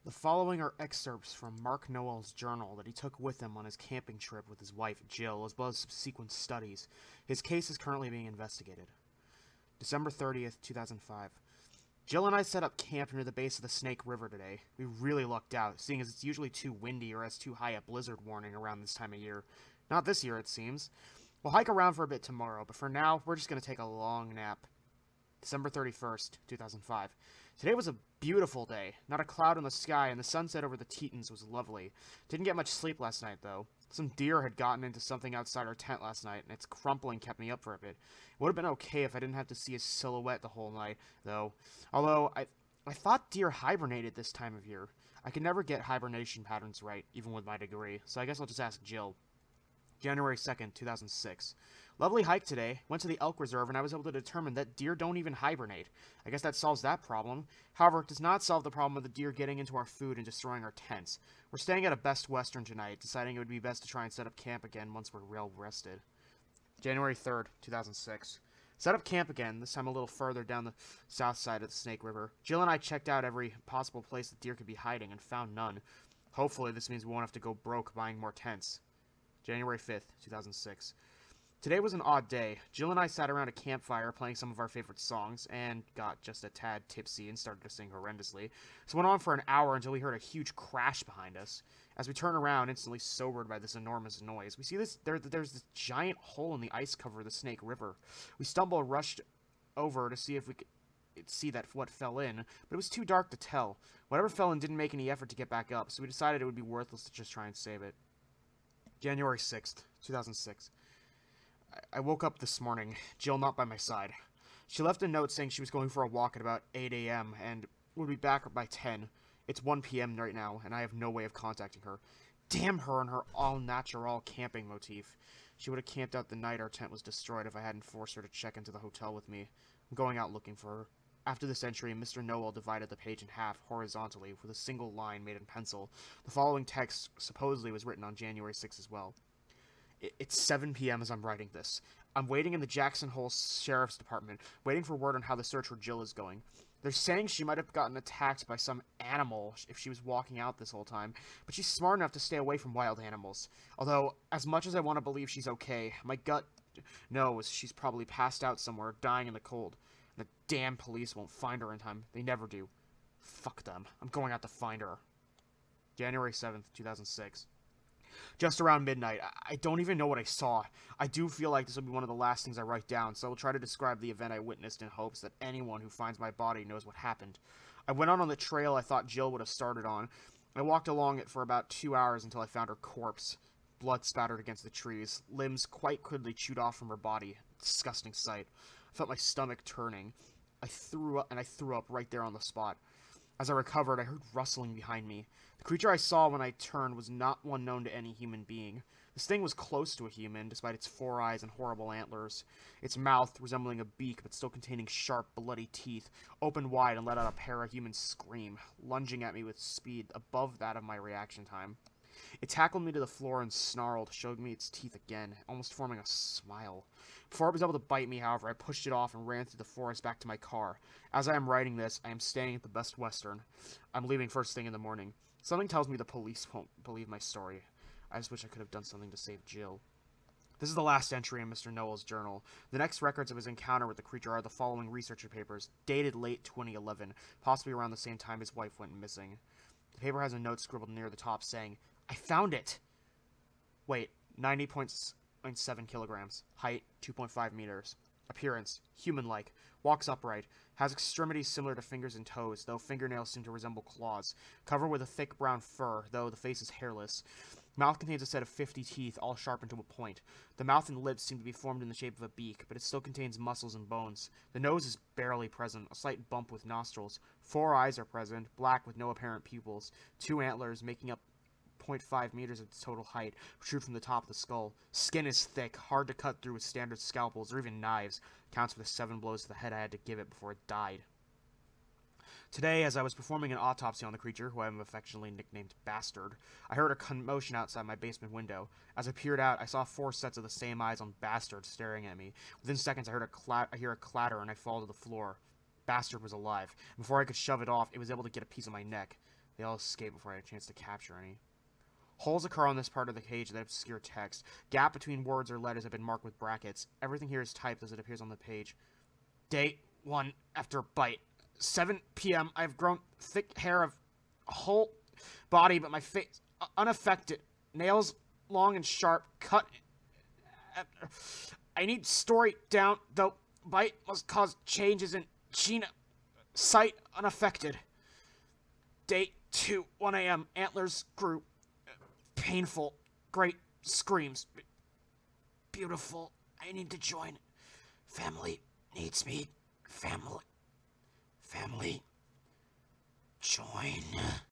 The following are excerpts from Mark Nowell's journal that he took with him on his camping trip with his wife, Jill, as well as subsequent studies. His case is currently being investigated. December 30th, 2005. Jill and I set up camp near the base of the Snake River today. We really lucked out, seeing as it's usually too windy or has too high a blizzard warning around this time of year. Not this year, it seems. We'll hike around for a bit tomorrow, but for now, we're just going to take a long nap. December 31st, 2005. Today was a beautiful day. Not a cloud in the sky, and the sunset over the Tetons was lovely. Didn't get much sleep last night, though. Some deer had gotten into something outside our tent last night, and its crumpling kept me up for a bit. It would have been okay if I didn't have to see a silhouette the whole night, though. Although, I thought deer hibernated this time of year. I can never get hibernation patterns right, even with my degree, so I guess I'll just ask Jill. January 2nd, 2006. Lovely hike today. Went to the elk reserve and I was able to determine that deer don't even hibernate. I guess that solves that problem. However, it does not solve the problem of the deer getting into our food and destroying our tents. We're staying at a Best Western tonight, deciding it would be best to try and set up camp again once we're well rested. January 3rd, 2006. Set up camp again, this time a little further down the south side of the Snake River. Jill and I checked out every possible place that deer could be hiding and found none. Hopefully this means we won't have to go broke buying more tents. January 5th, 2006. Today was an odd day. Jill and I sat around a campfire playing some of our favorite songs, and got just a tad tipsy and started to sing horrendously. This went on for an hour until we heard a huge crash behind us. As we turn around, instantly sobered by this enormous noise, we see there's this giant hole in the ice cover of the Snake River. We stumbled and rushed over to see if we could see what fell in, but it was too dark to tell. Whatever fell in didn't make any effort to get back up, so we decided it would be worthless to just try and save it. January 6th, 2006. I woke up this morning, Jill not by my side. She left a note saying she was going for a walk at about 8 a.m. and would be back by 10. It's 1 p.m. right now, and I have no way of contacting her. Damn her and her all-natural camping motif. She would have camped out the night our tent was destroyed if I hadn't forced her to check into the hotel with me. I'm going out looking for her. After this entry, Mr. Nowell divided the page in half horizontally with a single line made in pencil. The following text supposedly was written on January 6th as well. It's 7 p.m. as I'm writing this. I'm waiting in the Jackson Hole Sheriff's Department, waiting for word on how the search for Jill is going. They're saying she might have gotten attacked by some animal if she was walking out this whole time, but she's smart enough to stay away from wild animals. Although, as much as I want to believe she's okay, my gut knows she's probably passed out somewhere, dying in the cold. The damn police won't find her in time. They never do. Fuck them. I'm going out to find her. January 7th, 2006. Just around midnight. I don't even know what I saw. I do feel like this will be one of the last things I write down, so I will try to describe the event I witnessed in hopes that anyone who finds my body knows what happened. I went on the trail I thought Jill would have started on. I walked along it for about 2 hours until I found her corpse. Blood spattered against the trees. Limbs quite crudely chewed off from her body. Disgusting sight. I felt my stomach turning. I threw up right there on the spot. As I recovered, I heard rustling behind me. The creature I saw when I turned was not one known to any human being. This thing was close to a human, despite its 4 eyes and horrible antlers. Its mouth, resembling a beak but still containing sharp, bloody teeth, opened wide and let out a parahuman scream, lunging at me with speed above that of my reaction time. It tackled me to the floor and snarled, showing me its teeth again, almost forming a smile. Before it was able to bite me, however, I pushed it off and ran through the forest back to my car. As I am writing this, I am staying at the Best Western. I'm leaving first thing in the morning. Something tells me the police won't believe my story. I just wish I could have done something to save Jill. This is the last entry in Mr. Nowell's journal. The next records of his encounter with the creature are the following researcher papers, dated late 2011, possibly around the same time his wife went missing. The paper has a note scribbled near the top saying, I found it! Wait, 90.7 kilograms. Height, 2.5 meters. Appearance, human-like. Walks upright. Has extremities similar to fingers and toes, though fingernails seem to resemble claws. Covered with a thick brown fur, though the face is hairless. Mouth contains a set of 50 teeth, all sharpened to a point. The mouth and lips seem to be formed in the shape of a beak, but it still contains muscles and bones. The nose is barely present, a slight bump with nostrils. 4 eyes are present, black with no apparent pupils. 2 antlers, making up 0.5 meters of its total height, protrude from the top of the skull. Skin is thick, hard to cut through with standard scalpels or even knives. Counts for the 7 blows to the head I had to give it before it died. Today, as I was performing an autopsy on the creature, who I am affectionately nicknamed Bastard, I heard a commotion outside my basement window. As I peered out, I saw 4 sets of the same eyes on Bastard staring at me. Within seconds, I hear a clatter and I fall to the floor. Bastard was alive. Before I could shove it off, it was able to get a piece of my neck. They all escape before I had a chance to capture any. Holes occur on this part of the page that obscure text. Gap between words or letters have been marked with brackets. Everything here is typed as it appears on the page. Day 1 after bite. 7 p.m. I have grown thick hair of whole body, but my face unaffected. Nails long and sharp. Cut. I need story down, though. Bite must cause changes in Gina. Sight unaffected. Day 2, 1 a.m. Antlers grew. Painful. Great screams. Beautiful. I need to join. Family needs me. Family. Join.